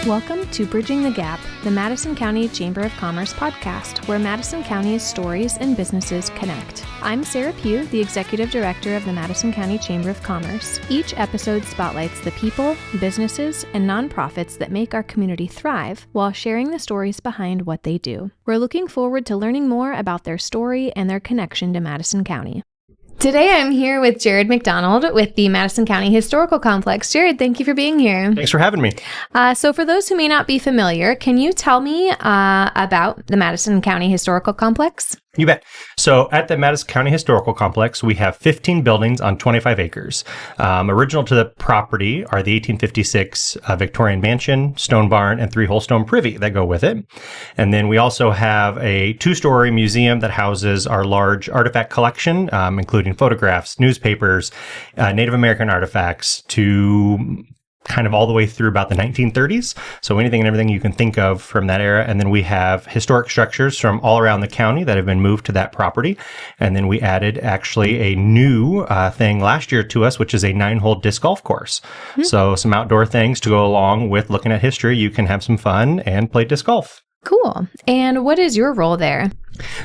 Welcome to Bridging the Gap, the Madison County Chamber of Commerce podcast, where Madison County's stories and businesses connect. I'm Sarah Pugh, the Executive Director of the Madison County Chamber of Commerce. Each episode spotlights the people, businesses, and nonprofits that make our community thrive while sharing the stories behind what they do. We're looking forward to learning more about their story and their connection to Madison County. Today, I'm here with Jared McDonald with the Madison County Historical Complex. Jared, thank you for being here. Thanks for having me. So for those who may not be familiar, can you tell me about the Madison County Historical Complex? You bet. So at the Madison County Historical Complex, we have 15 buildings on 25 acres. Original to the property are the 1856 Victorian mansion, stone barn, and 3-hole stone privy that go with it. And then we also have a 2-story museum that houses our large artifact collection, including photographs, newspapers, Native American artifacts, to kind of all the way through about the 1930s. So anything and everything you can think of from that era. And then we have historic structures from all around the county that have been moved to that property. And then we added actually a new thing last year to us, which is a 9-hole disc golf course. Mm-hmm. So some outdoor things to go along with looking at history. You can have some fun and play disc golf. Cool. And what is your role there?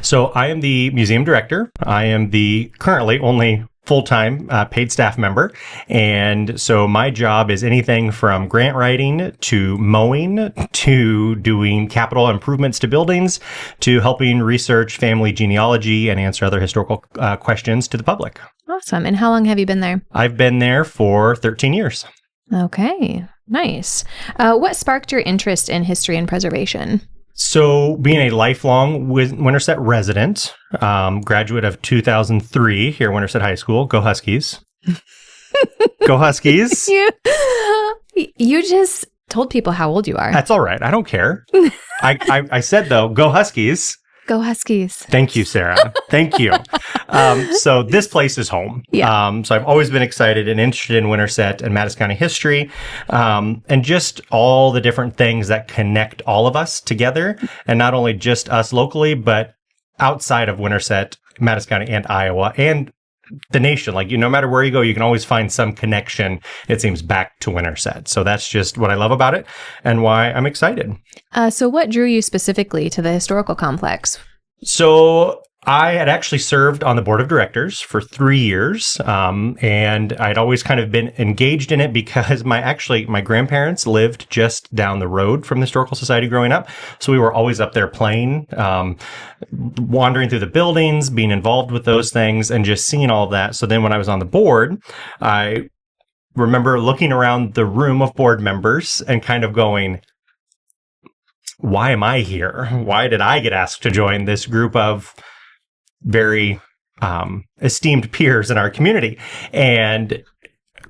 So I am the museum director. I am the currently only full-time paid staff member. And so my job is anything from grant writing to mowing to doing capital improvements to buildings to helping research family genealogy and answer other historical questions to the public. Awesome. And how long have you been there? I've been there for 13 years. Okay. Nice. What sparked your interest in history and preservation? So being a lifelong Winterset resident, graduate of 2003 here at Winterset High School, go Huskies. Go Huskies. You just told people how old you are. That's all right. I don't care. I said, though, go Huskies. Go Huskies. Thank you, Sarah. Thank you. So this place is home. Yeah. So I've always been excited and interested in Winterset and Madison County history, and just all the different things that connect all of us together, and not only just us locally, but outside of Winterset, Madison County, and Iowa, and the nation. Like, no matter where you go, you can always find some connection, it seems, back to Winterset. So that's just what I love about it and why I'm excited. So what drew you specifically to the historical complex? So I had actually served on the board of directors for 3 years, and I'd always kind of been engaged in it because my grandparents lived just down the road from the Historical Society growing up. So we were always up there playing, wandering through the buildings, being involved with those things, and just seeing all of that. So then when I was on the board, I remember looking around the room of board members and kind of going, why am I here? Why did I get asked to join this group of very esteemed peers in our community? And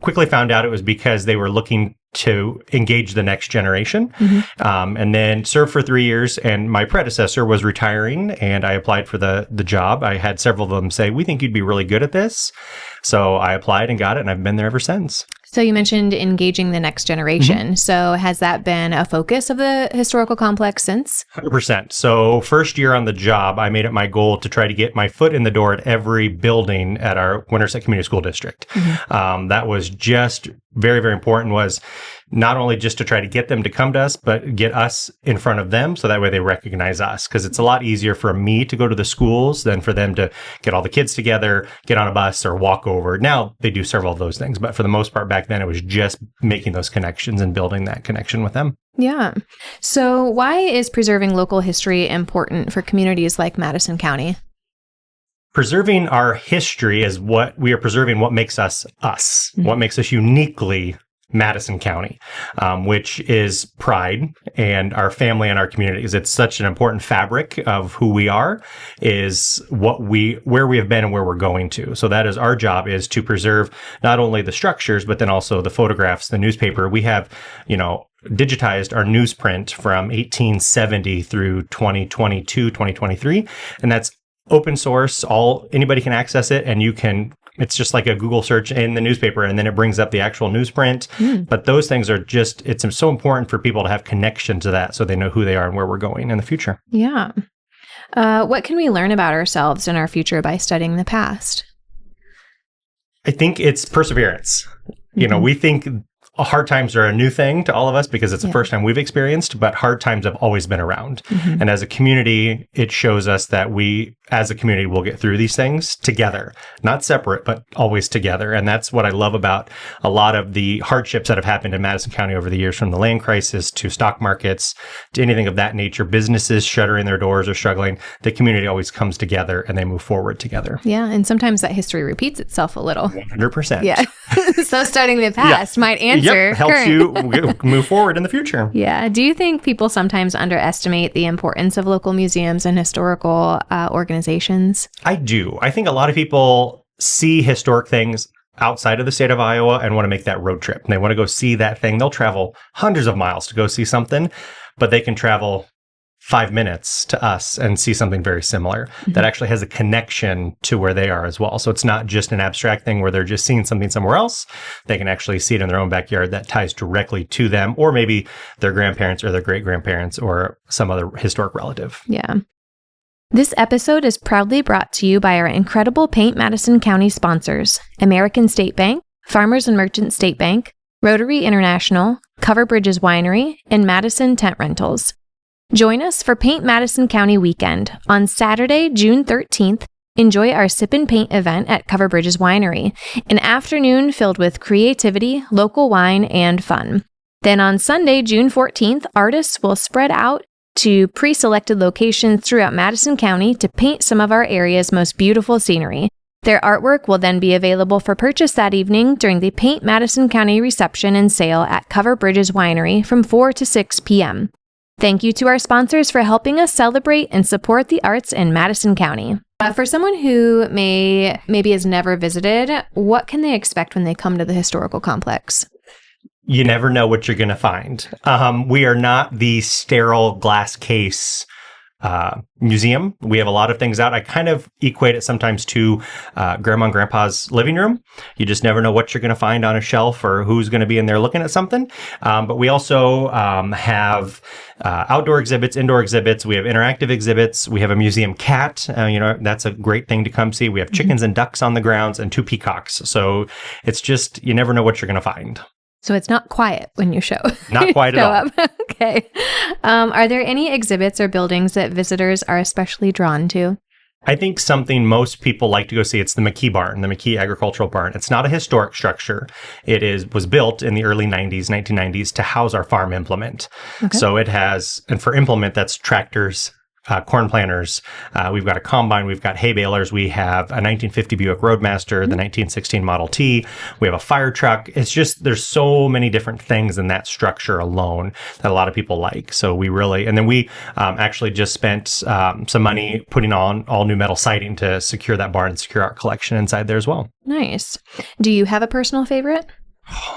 quickly found out it was because they were looking to engage the next generation. Mm-hmm. And then served for 3 years, and my predecessor was retiring, and I applied for the job. I had several of them say, we think you'd be really good at this. So I applied and got it, and I've been there ever since. So you mentioned engaging the next generation. Mm-hmm. So has that been a focus of the historical complex since? 100%. So first year on the job, I made it my goal to try to get my foot in the door at every building at our Winterset Community School District. Mm-hmm. That was just very, very important, was not only just to try to get them to come to us, but get us in front of them so that way they recognize us. Because it's a lot easier for me to go to the schools than for them to get all the kids together, get on a bus, or walk over. Now they do several of those things, but for the most part back then it was just making those connections and building that connection with them. Yeah. So why is preserving local history important for communities like Madison County? Preserving our history is what we are preserving, what makes us us, mm-hmm. what makes us uniquely Madison County, which is pride and our family and our communities. It's such an important fabric of who we are, is where we have been and where we're going to. So that is our job, is to preserve not only the structures, but then also the photographs, the newspaper. We have, digitized our newsprint from 1870 through 2022, 2023, and that's open source. Anybody can access it, and it's just like a Google search in the newspaper, and then it brings up the actual newsprint. But those things are it's so important for people to have connection to that so they know who they are and where we're going in the future. Yeah. What can we learn about ourselves and our future by studying the past? I think it's perseverance. Mm-hmm. We think hard times are a new thing to all of us because it's the first time we've experienced, but hard times have always been around. Mm-hmm. And as a community, it shows us that we, as a community, will get through these things together, not separate, but always together. And that's what I love about a lot of the hardships that have happened in Madison County over the years, from the land crisis to stock markets to anything of that nature. Businesses shuttering their doors or struggling. The community always comes together and they move forward together. Yeah. And sometimes that history repeats itself a little. 100%. Yeah. So studying the past might answer. Helps current. you move forward in the future. Yeah. Do you think people sometimes underestimate the importance of local museums and historical organizations? I do. I think a lot of people see historic things outside of the state of Iowa and want to make that road trip. And they want to go see that thing. They'll travel hundreds of miles to go see something, but they can travel 5 minutes to us and see something very similar that actually has a connection to where they are as well. So it's not just an abstract thing where they're just seeing something somewhere else. They can actually see it in their own backyard that ties directly to them, or maybe their grandparents or their great-grandparents or some other historic relative. Yeah. This episode is proudly brought to you by our incredible Paint Madison County sponsors, American State Bank, Farmers and Merchant State Bank, Rotary International, Cover Bridges Winery, and Madison Tent Rentals. Join us for Paint Madison County Weekend. On Saturday, June 13th, enjoy our Sip and Paint event at Cover Bridges Winery, an afternoon filled with creativity, local wine, and fun. Then on Sunday, June 14th, artists will spread out to pre-selected locations throughout Madison County to paint some of our area's most beautiful scenery. Their artwork will then be available for purchase that evening during the Paint Madison County reception and sale at Cover Bridges Winery from 4 to 6 p.m. Thank you to our sponsors for helping us celebrate and support the arts in Madison County. For someone who maybe has never visited, what can they expect when they come to the historical complex? You never know what you're going to find. We are not the sterile glass case museum. We have a lot of things out. I kind of equate it sometimes to grandma and grandpa's living room. You just never know what you're going to find on a shelf or who's going to be in there looking at something. But we also have outdoor exhibits, indoor exhibits. We have interactive exhibits. We have a museum cat. That's a great thing to come see. We have chickens and ducks on the grounds and 2 peacocks. So it's just, you never know what you're going to find. So it's not quiet when you show. Not quiet at all. Okay. Are there any exhibits or buildings that visitors are especially drawn to? I think something most people like to go see, it's the McKee Barn, the McKee Agricultural Barn. It's not a historic structure. It was built in the early 1990s to house our farm implement. Okay. So it has, and for implement, that's tractors, corn planters. We've got a combine. We've got hay balers. We have a 1950 Buick Roadmaster, the 1916 Model T. We have a fire truck. It's just, there's so many different things in that structure alone that a lot of people like. So we really, and then we actually just spent some money putting on all new metal siding to secure that barn and secure our collection inside there as well. Nice. Do you have a personal favorite?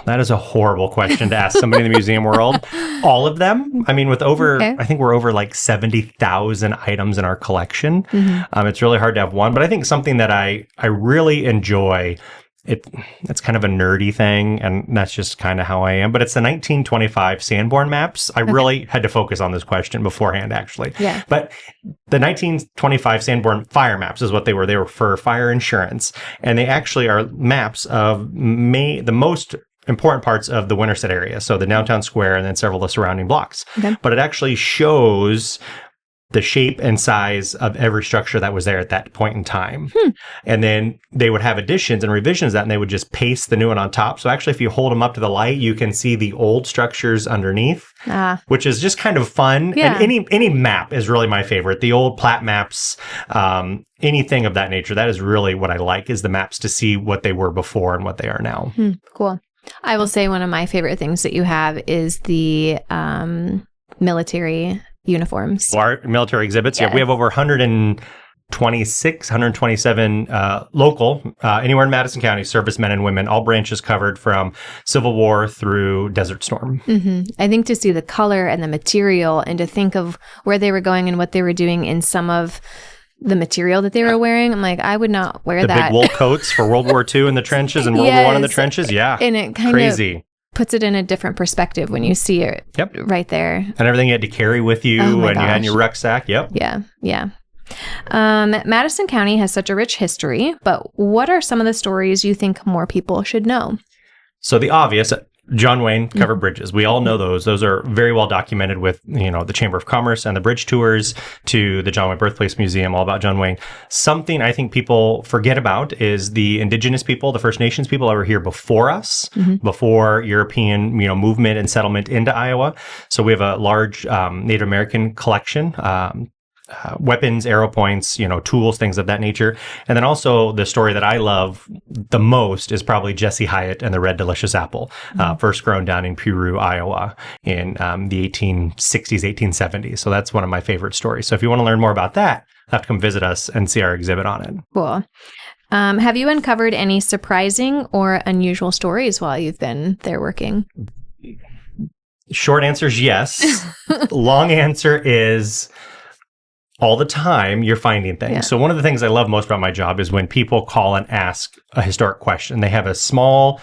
That is a horrible question to ask somebody in the museum world. All of them. I mean, with I think we're over like 70,000 items in our collection. Mm-hmm. It's really hard to have one, but I think something that I really enjoy, it's kind of a nerdy thing, and that's just kind of how I am, but it's the 1925 Sanborn maps. I really had to focus on this question beforehand, actually. Yeah. But the 1925 Sanborn fire maps is what they were. They were for fire insurance, and they actually are maps of the most important parts of the Winterset area. So the downtown square and then several of the surrounding blocks. Okay. But it actually shows the shape and size of every structure that was there at that point in time. And then they would have additions and revisions of that, and they would just paste the new one on top. So actually, if you hold them up to the light, you can see the old structures underneath, which is just kind of fun. Yeah. And any map is really my favorite. The old plat maps, anything of that nature, that is really what I like, is the maps to see what they were before and what they are now. Cool. I will say one of my favorite things that you have is the military uniforms. Our military exhibits. Yeah, we have over 127 local, anywhere in Madison County, servicemen and women, all branches covered from Civil War through Desert Storm. Mm-hmm. I think to see the color and the material and to think of where they were going and what they were doing in some of the material that they were wearing, I'm like, I would not wear that. The big wool coats for World War II in the trenches and World War I in the trenches. Yeah. And it kind of puts it in a different perspective when you see it right there. And everything you had to carry with you and you had in your rucksack. Yep. Yeah. Madison County has such a rich history, but what are some of the stories you think more people should know? So the obvious, John Wayne covered bridges. We all know those. Those are very well documented with, the Chamber of Commerce and the bridge tours to the John Wayne Birthplace Museum, all about John Wayne. Something I think people forget about is the indigenous people, the First Nations people that were here before us, before European, movement and settlement into Iowa. So we have a large Native American collection. Weapons, arrow points, tools, things of that nature. And then also the story that I love the most is probably Jesse Hyatt and the Red Delicious Apple, first grown down in Piru, Iowa in the 1860s, 1870s. So that's one of my favorite stories. So if you want to learn more about that, have to come visit us and see our exhibit on it. Cool. Have you uncovered any surprising or unusual stories while you've been there working? Short answer is yes. Long answer is all the time you're finding things. Yeah. So one of the things I love most about my job is when people call and ask a historic question. They have a small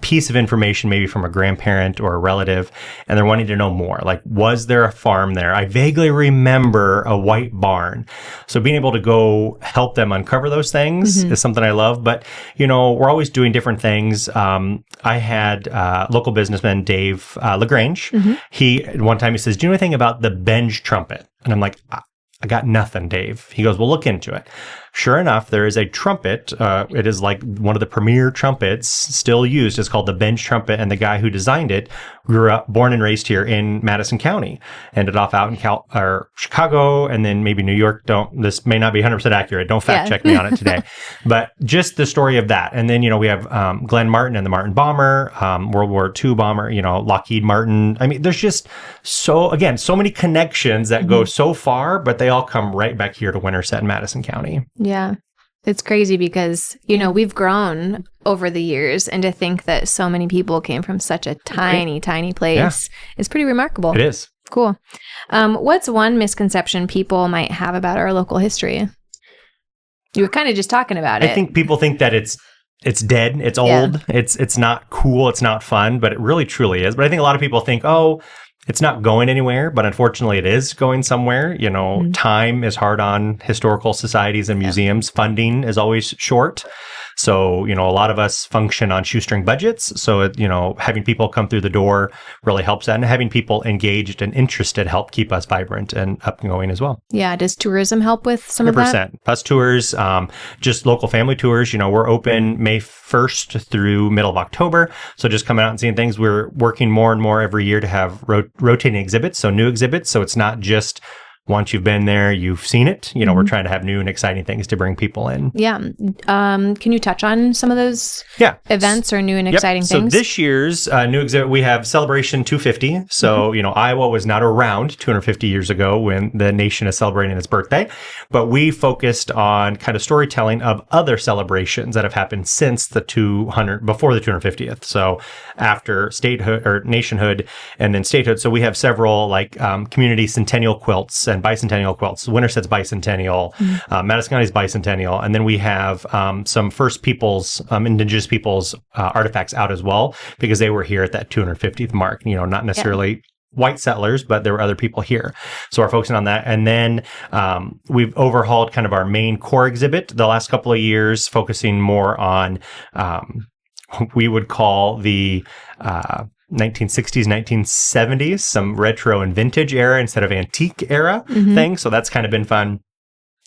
piece of information, maybe from a grandparent or a relative, and they're wanting to know more. Like, was there a farm there? I vaguely remember a white barn. So being able to go help them uncover those things is something I love. But, we're always doing different things. I had local businessman Dave LaGrange. One time he says, do you know anything about the Benge trumpet? And I'm like, I got nothing, Dave. He goes, well, look into it. Sure enough, there is a trumpet. It is like one of the premier trumpets still used. It's called the Benge trumpet. And the guy who designed it born and raised here in Madison County. Ended off out in Chicago and then maybe New York. This may not be 100% accurate. Don't fact check me on it today. But just the story of that. And then, we have Glenn Martin and the Martin bomber, World War II bomber, Lockheed Martin. I mean, there's just so many connections that go so far, but they all come right back here to Winterset in Madison County. Yeah. It's crazy because, we've grown over the years, and to think that so many people came from such a tiny place is pretty remarkable. It is. Cool. What's one misconception people might have about our local history? You were kind of just talking about it. I think people think that it's dead, it's old, it's not cool, it's not fun, but it really truly is. But I think a lot of people think, it's not going anywhere, but unfortunately it is going somewhere. Time is hard on historical societies and museums. Funding is always short. So, a lot of us function on shoestring budgets. So, having people come through the door really helps that. And having people engaged and interested help keep us vibrant and up and going as well. Yeah. Does tourism help with some of that? 100%. Bus tours, just local family tours. We're open May 1st through middle of October. So just coming out and seeing things. We're working more and more every year to have rotating exhibits. So new exhibits. So it's not just once you've been there, you've seen it. We're trying to have new and exciting things to bring people in. Yeah. Can you touch on some of those events or new and exciting things? So this year's new exhibit, we have Celebration 250. So, Iowa was not around 250 years ago when the nation is celebrating its birthday, but we focused on kind of storytelling of other celebrations that have happened since before the 250th. So after statehood or nationhood and then statehood. So we have several community centennial quilts and bicentennial quilts. Winterset's bicentennial, Madison County's bicentennial, and then we have some First Peoples, Indigenous peoples artifacts out as well because they were here at that 250th mark. Not necessarily white settlers, but there were other people here. So we're focusing on that. And then we've overhauled kind of our main core exhibit the last couple of years, focusing more on we would call the 1960s, 1970s, some retro and vintage era instead of antique era thing. So that's kind of been fun.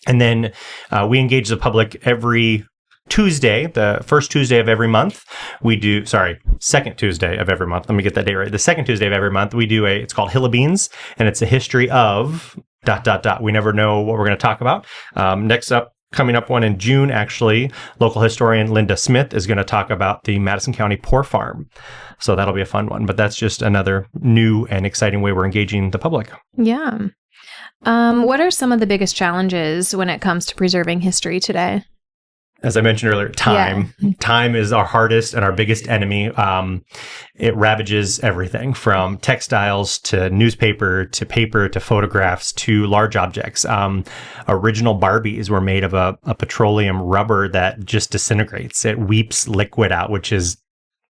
And then we engage the public every Tuesday, the first Tuesday of every month. Second Tuesday of every month. Let me get that date right. The second Tuesday of every month, we do it's called Hill of Beans, and it's a history of ... We never know what we're going to talk about. Next up, coming up one in June, actually, local historian Linda Smith is going to talk about the Madison County Poor Farm. So that'll be a fun one. But that's just another new and exciting way we're engaging the public. Yeah. What are some of the biggest challenges when it comes to preserving history today? As I mentioned earlier, time. Yeah. Time is our hardest and our biggest enemy. It ravages everything from textiles to newspaper to paper to photographs to large objects. Original Barbies were made of a petroleum rubber that just disintegrates. It weeps liquid out, which is,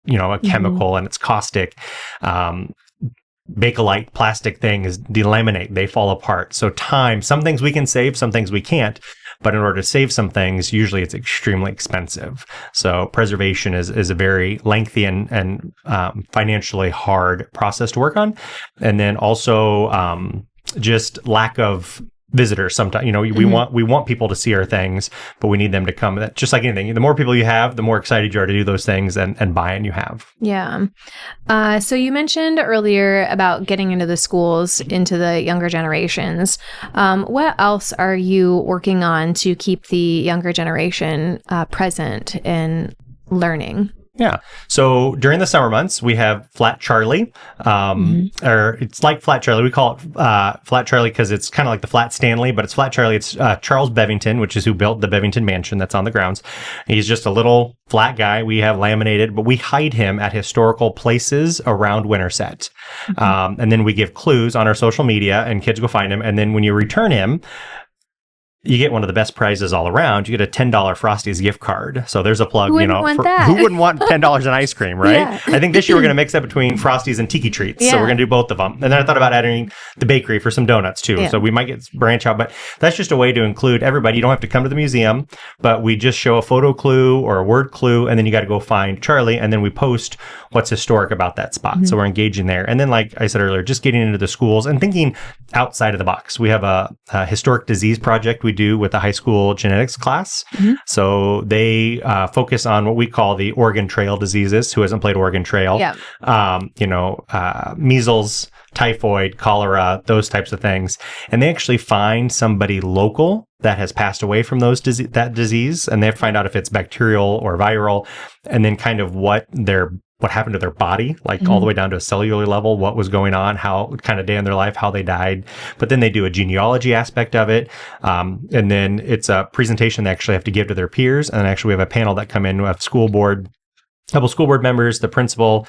a chemical and it's caustic. Bakelite plastic thing is delaminate. They fall apart. So time, some things we can save, some things we can't. But in order to save some things, usually it's extremely expensive. So preservation is a very lengthy and financially hard process to work on. And then also just lack of visitors sometimes. We want people to see our things, but we need them to come. Just like anything, the more people you have, the more excited you are to do those things and buy-in you have. Yeah. So you mentioned earlier about getting into the schools, into the younger generations. What else are you working on to keep the younger generation present in learning? Yeah. So during the summer months, we have Flat Charlie, or it's like Flat Charlie. We call it Flat Charlie because it's kind of like the Flat Stanley, but it's Flat Charlie. It's Charles Bevington, which is who built the Bevington Mansion that's on the grounds. He's just a little flat guy. We have laminated, but we hide him at historical places around Winterset. And then we give clues on our social media and kids go find him. And then when you return him, you get one of the best prizes all around. You get a $10 Frosties gift card. So there's a plug, who wouldn't want $10 in ice cream, right? Yeah. I think this year we're going to mix that between Frosties and Tiki Treats. So we're going to do both of them. And then I thought about adding the bakery for some donuts too. So we might branch out, but that's just a way to include everybody. You don't have to come to the museum, but we just show a photo clue or a word clue, and then you got to go find Charlie, and then we post what's historic about that spot. So we're engaging there. And then, like I said earlier, just getting into the schools and thinking outside of the box. We have a historic disease project we do with the high school genetics class. So they focus on what we call the Oregon Trail diseases. Who hasn't played Oregon Trail? Measles, typhoid, cholera, those types of things. And they actually find somebody local that has passed away from that disease, and they have to find out if it's bacterial or viral, and then kind of what happened to their body, like all the way down to a cellular level, what was going on, how kind of day in their life, how they died. But then they do a genealogy aspect of it. And then it's a presentation they actually have to give to their peers. And then actually we have a panel that come in with couple school board members, the principal,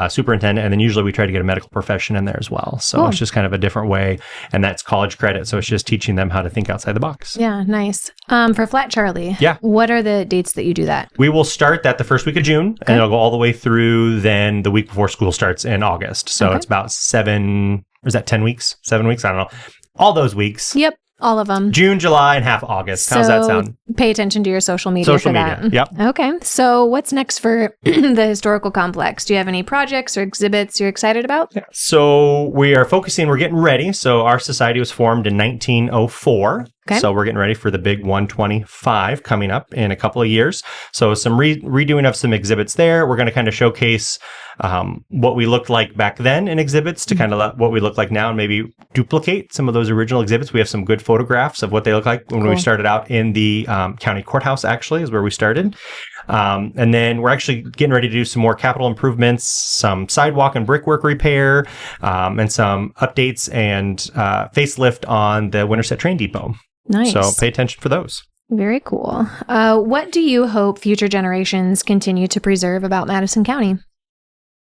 superintendent, and then usually we try to get a medical profession in there as well. So It's just kind of a different way, and that's college credit. So it's just teaching them how to think outside the box. Yeah, nice. For Flat Charlie, what are the dates that you do that? We will start that the first week of June, and it'll go all the way through then the week before school starts in August. So it's about 10 weeks? 7 weeks? I don't know. All those weeks. Yep. All of them. June, July, and half August. How's that sound? Pay attention to your social media for that. Yep. Okay. So what's next for the historical complex? Do you have any projects or exhibits you're excited about? Yeah. So we're getting ready. So our society was formed in 1904. Okay. So we're getting ready for the big 125 coming up in a couple of years. So some redoing of some exhibits there. We're going to kind of showcase what we looked like back then in exhibits to kind of what we look like now, and maybe duplicate some of those original exhibits. We have some good photographs of what they look like when we started out in the county courthouse, actually, is where we started. And then we're actually getting ready to do some more capital improvements, some sidewalk and brickwork repair, and some updates and facelift on the Winterset Train Depot. Nice. So pay attention for those. Very cool. What do you hope future generations continue to preserve about Madison County?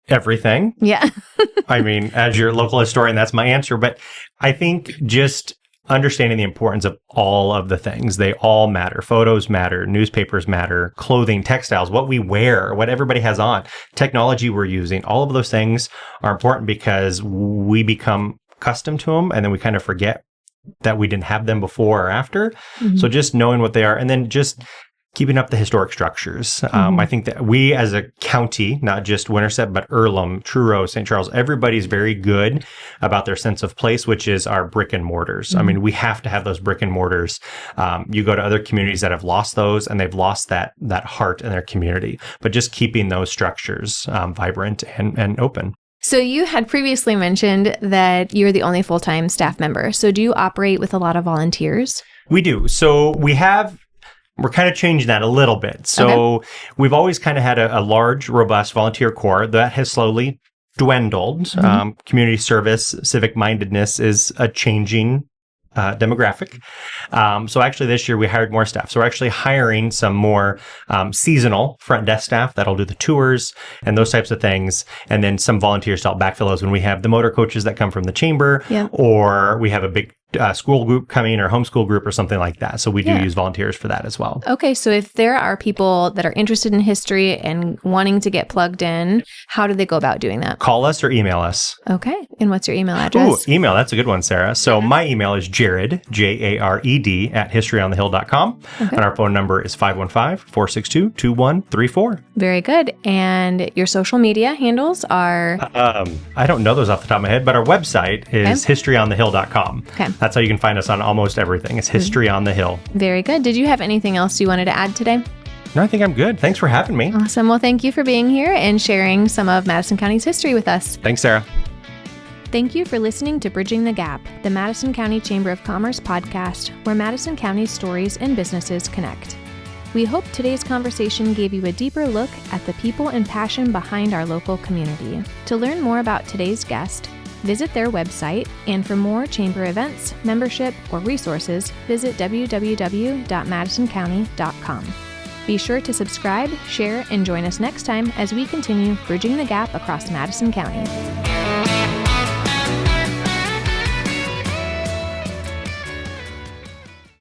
Everything. Yeah. I mean, as your local historian, that's my answer. But I think just understanding the importance of all of the things. They all matter. Photos matter. Newspapers matter. Clothing, textiles, what we wear, what everybody has on, technology we're using. All of those things are important because we become accustomed to them, and then we kind of forget that we didn't have them before or after. So just knowing what they are, and then just keeping up the historic structures. I think that we as a county, not just Winterset, but Earlham, Truro, St. Charles, everybody's very good about their sense of place, which is our brick and mortars. I mean, we have to have those brick and mortars. You go to other communities that have lost those, and they've lost that heart in their community. But just keeping those structures vibrant and open. So you had previously mentioned that you're the only full-time staff member. So do you operate with a lot of volunteers? We do. So we're kind of changing that a little bit. So we've always kind of had a large, robust volunteer corps that has slowly dwindled. Community service, civic mindedness is a changing demographic. So actually this year we hired more staff. So we're actually hiring some more seasonal front desk staff that'll do the tours and those types of things. And then some volunteers to help backfill those when we have the motor coaches that come from the chamber, or we have a big school group coming or homeschool group or something like that. So we do use volunteers for that as well. Okay. So if there are people that are interested in history and wanting to get plugged in, how do they go about doing that? Call us or email us. Okay. And what's your email address? Email. That's a good one, Sarah. So my email is Jared, Jared, at historyonthehill.com. Okay. And our phone number is 515-462-2134. Very good. And your social media handles are? I don't know those off the top of my head, but our website is historyonthehill.com. Okay. That's how you can find us on almost everything. It's History on the Hill. Very good. Did you have anything else you wanted to add today? No, I think I'm good. Thanks for having me. Awesome. Well, thank you for being here and sharing some of Madison County's history with us. Thanks, Sarah. Thank you for listening to Bridging the Gap, the Madison County Chamber of Commerce podcast, where Madison County's stories and businesses connect. We hope today's conversation gave you a deeper look at the people and passion behind our local community. To learn more about today's guest, visit their website, and for more chamber events, membership, or resources, visit www.madisoncounty.com. Be sure to subscribe, share, and join us next time as we continue bridging the gap across Madison County.